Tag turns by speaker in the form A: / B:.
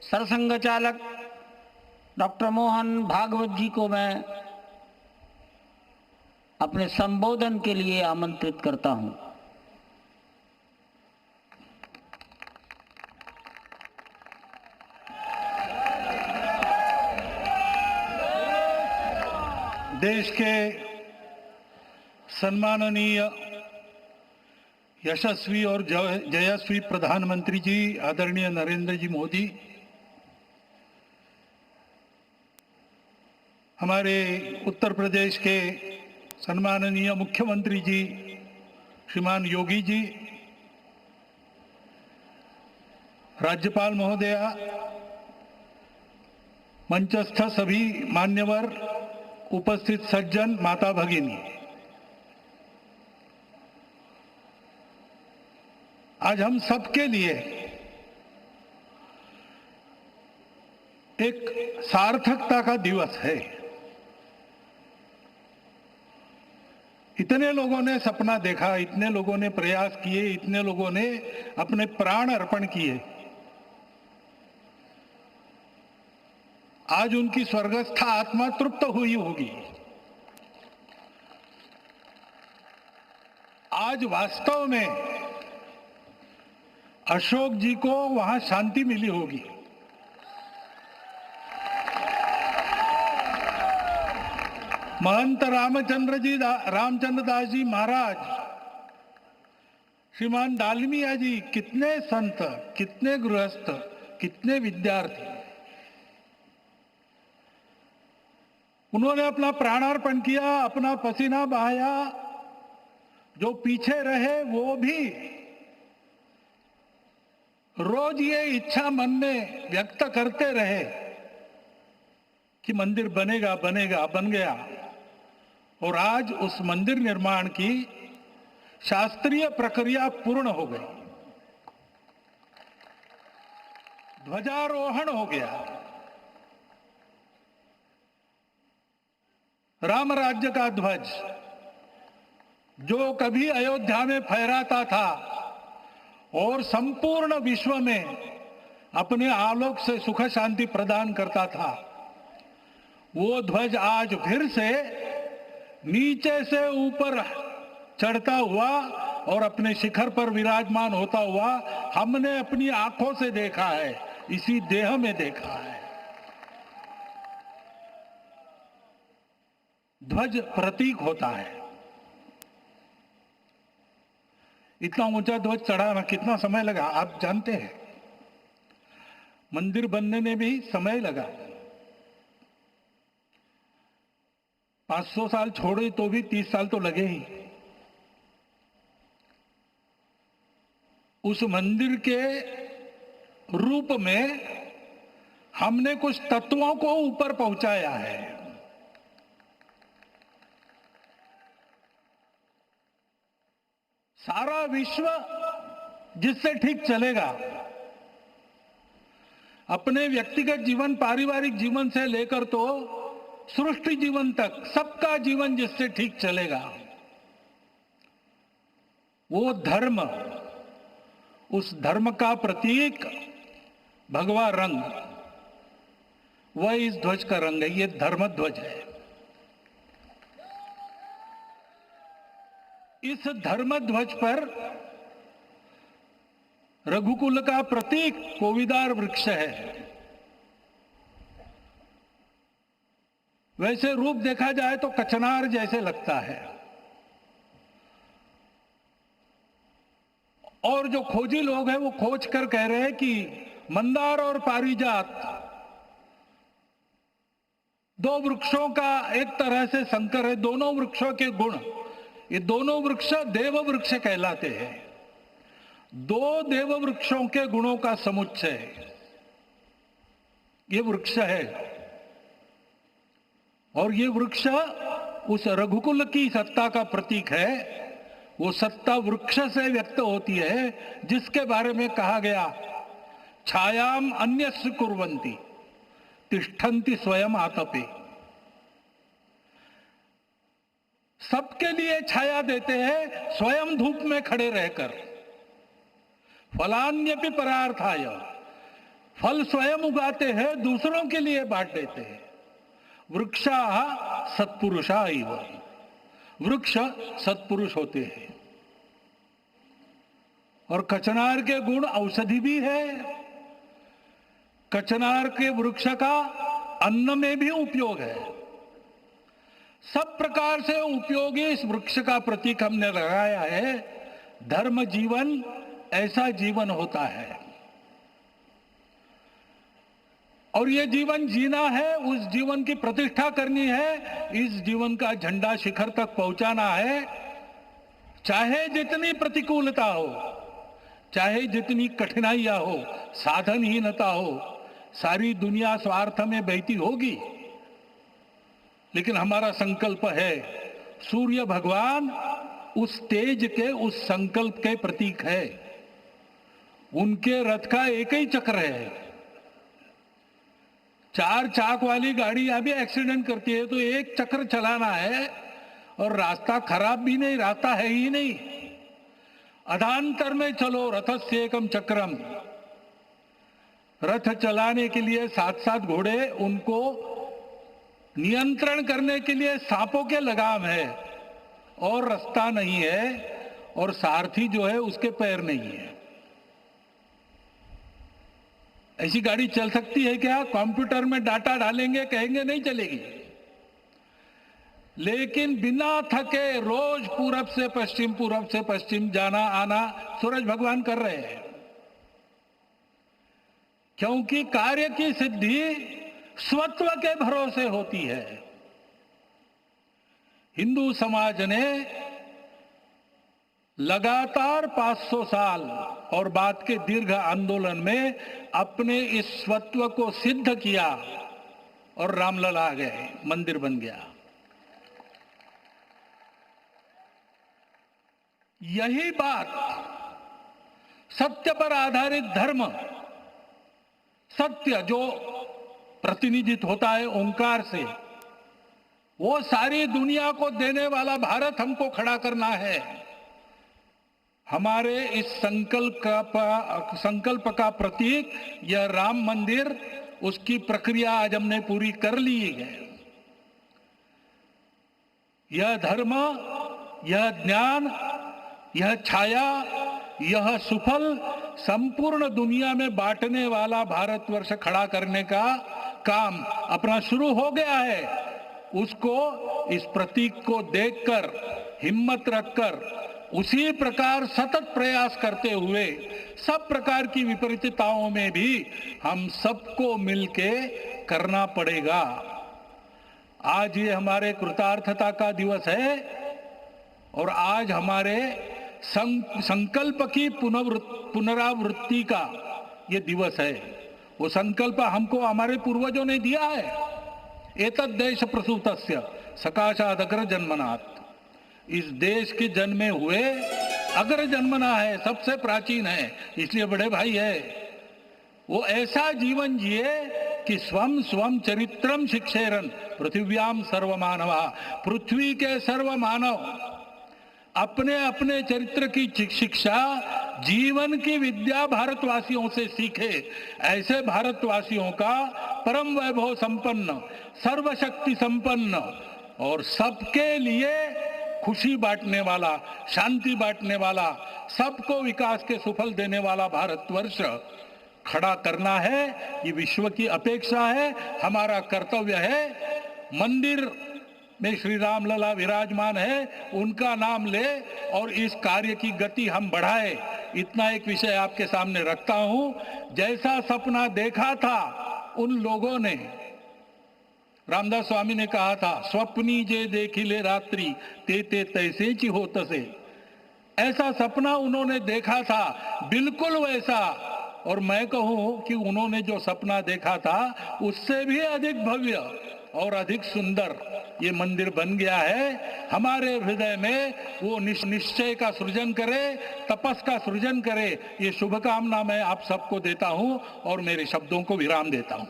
A: सरसंघ चालक डॉक्टर मोहन भागवत जी को मैं अपने संबोधन के लिए आमंत्रित करता हूं।
B: देश के सम्माननीय यशस्वी और जयस्वी प्रधानमंत्री जी आदरणीय नरेंद्र जी मोदी, हमारे उत्तर प्रदेश के सम्माननीय मुख्यमंत्री जी श्रीमान योगी जी, राज्यपाल महोदया, मंचस्थ सभी मान्यवर, उपस्थित सज्जन, माता भगिनी, आज हम सबके लिए एक सार्थकता का दिवस है। इतने लोगों ने सपना देखा, इतने लोगों ने प्रयास किए, इतने लोगों ने अपने प्राण अर्पण किए। आज उनकी स्वर्गस्थ आत्मा तृप्त हुई होगी। आज वास्तव में अशोक जी को वहां शांति मिली होगी। महंत रामचंद्र दास जी महाराज, श्रीमान डालमिया जी, कितने संत, कितने गृहस्थ, कितने विद्यार्थी, उन्होंने अपना प्राणार्पण किया, अपना पसीना बहाया। जो पीछे रहे वो भी रोज ये इच्छा मन में व्यक्त करते रहे कि मंदिर बनेगा बनेगा, बन गया। और आज उस मंदिर निर्माण की शास्त्रीय प्रक्रिया पूर्ण हो गई, ध्वजारोहण हो गया। राम राज्य का ध्वज जो कभी अयोध्या में फहराता था और संपूर्ण विश्व में अपने आलोक से सुख शांति प्रदान करता था, वो ध्वज आज फिर से नीचे से ऊपर चढ़ता हुआ और अपने शिखर पर विराजमान होता हुआ हमने अपनी आंखों से देखा है, इसी देह में देखा है। ध्वज प्रतीक होता है। इतना ऊंचा ध्वज चढ़ाना कितना समय लगा आप जानते हैं। मंदिर बनने में भी समय लगा। 500 साल छोड़े तो भी 30 साल तो लगे ही। उस मंदिर के रूप में हमने कुछ तत्वों को ऊपर पहुंचाया है। सारा विश्व जिससे ठीक चलेगा, अपने व्यक्तिगत जीवन, पारिवारिक जीवन से लेकर तो सृष्टि जीवन तक सबका जीवन जिससे ठीक चलेगा, वो धर्म, उस धर्म का प्रतीक भगवा रंग, वह इस ध्वज का रंग है। ये धर्म ध्वज है। इस धर्म ध्वज पर रघुकुल का प्रतीक कोविदार वृक्ष है। वैसे रूप देखा जाए तो कचनार जैसे लगता है। और जो खोजी लोग हैं वो खोज कर कह रहे हैं कि मंदार और पारिजात दो वृक्षों का एक तरह से संकर है। दोनों वृक्षों के गुण, ये दोनों वृक्ष देव वृक्ष कहलाते हैं। दो देव वृक्षों के गुणों का समुच्चय ये वृक्ष है। और ये वृक्ष उस रघुकुल की सत्ता का प्रतीक है। वो सत्ता वृक्ष से व्यक्त होती है, जिसके बारे में कहा गया, छायाम अन्यस्य कुर्वन्ति तिष्ठन्ति स्वयं आतपे। सबके लिए छाया देते हैं, स्वयं धूप में खड़े रहकर। फलान्यपि परार्थाय, फल स्वयं उगाते हैं, दूसरों के लिए बांट देते हैं। वृक्षाः सत्पुरुषा इव, वृक्ष सत्पुरुष होते हैं। और कचनार के गुण औषधि भी है। कचनार के वृक्ष का अन्न में भी उपयोग है। सब प्रकार से उपयोगी इस वृक्ष का प्रतीक हमने लगाया है। धर्म जीवन ऐसा जीवन होता है, और ये जीवन जीना है, उस जीवन की प्रतिष्ठा करनी है, इस जीवन का झंडा शिखर तक पहुंचाना है। चाहे जितनी प्रतिकूलता हो, चाहे जितनी कठिनाइयां हो, साधनहीनता हो, सारी दुनिया स्वार्थ में बहती होगी, लेकिन हमारा संकल्प है। सूर्य भगवान उस तेज के, उस संकल्प के प्रतीक है। उनके रथ का एक ही चक्र है। 4 चाक वाली गाड़ियां भी एक्सीडेंट करती है तो एक चक्र चलाना है, और रास्ता खराब भी नहीं, रास्ता है ही नहीं। अधांतर में चलो रथस्य एकम चक्रम। रथ चलाने के लिए 7-7 घोड़े, उनको नियंत्रण करने के लिए सांपों के लगाम है, और रास्ता नहीं है, और सारथी जो है उसके पैर नहीं है। ऐसी गाड़ी चल सकती है क्या? कंप्यूटर में डाटा डालेंगे, कहेंगे नहीं चलेगी। लेकिन बिना थके रोज पूरब से पश्चिम जाना आना सूरज भगवान कर रहे हैं, क्योंकि कार्य की सिद्धि स्वत्व के भरोसे होती है। हिंदू समाज ने लगातार 500 साल और बाद के दीर्घ आंदोलन में अपने इस स्वत्व को सिद्ध किया, और रामलला आ गए, मंदिर बन गया। यही बात सत्य पर आधारित धर्म, सत्य जो प्रतिनिधित होता है ओंकार से, वो सारी दुनिया को देने वाला भारत हमको खड़ा करना है। हमारे इस संकल्प का प्रतीक यह राम मंदिर, उसकी प्रक्रिया आज हमने पूरी कर ली है। यह धर्म, यह ज्ञान, यह छाया, यह सुफल संपूर्ण दुनिया में बांटने वाला भारतवर्ष खड़ा करने का काम अपना शुरू हो गया है। उसको, इस प्रतीक को देखकर, हिम्मत रखकर, उसी प्रकार सतत प्रयास करते हुए सब प्रकार की विपरीतताओं में भी हम सबको मिलके करना पड़ेगा। आज ये हमारे कृतार्थता का दिवस है, और आज हमारे संकल्प की पुनरावृत्ति का ये दिवस है। वो संकल्प हमको हमारे पूर्वजों ने दिया है। एतद् देश प्रसूतस्य सकाशाद अग्र जन्मनात्। इस देश के जन्मे हुए अग्र जन्मना है, सबसे प्राचीन है, इसलिए बड़े भाई है। वो ऐसा जीवन जिए कि स्वम स्वम चरित्रम शिक्षेरन पृथिव्याम सर्वमानवा। पृथ्वी के सर्व मानव अपने अपने चरित्र की शिक्षा, जीवन की विद्या भारतवासियों से सीखे। ऐसे भारतवासियों का परम वैभव संपन्न, सर्वशक्ति संपन्न और सबके लिए खुशी बांटने वाला, शांति बांटने वाला, सबको विकास के सुफल देने वाला भारतवर्ष खड़ा करना है। ये विश्व की अपेक्षा है, हमारा कर्तव्य है। मंदिर में श्री राम लला विराजमान है, उनका नाम ले और इस कार्य की गति हम बढ़ाए। इतना एक विषय आपके सामने रखता हूं। जैसा सपना देखा था उन लोगों ने, रामदास स्वामी ने कहा था, स्वप्नी जे देखिले रात्रि ते ते तैसे ची हो तसे। ऐसा सपना उन्होंने देखा था, बिल्कुल वैसा। और मैं कहूं कि उन्होंने जो सपना देखा था उससे भी अधिक भव्य और अधिक सुंदर ये मंदिर बन गया है। हमारे हृदय में वो निश्चय का सृजन करे, तपस का सृजन करे। ये शुभकामना मैं आप सबको देता हूं और मेरे शब्दों को विराम देता हूं।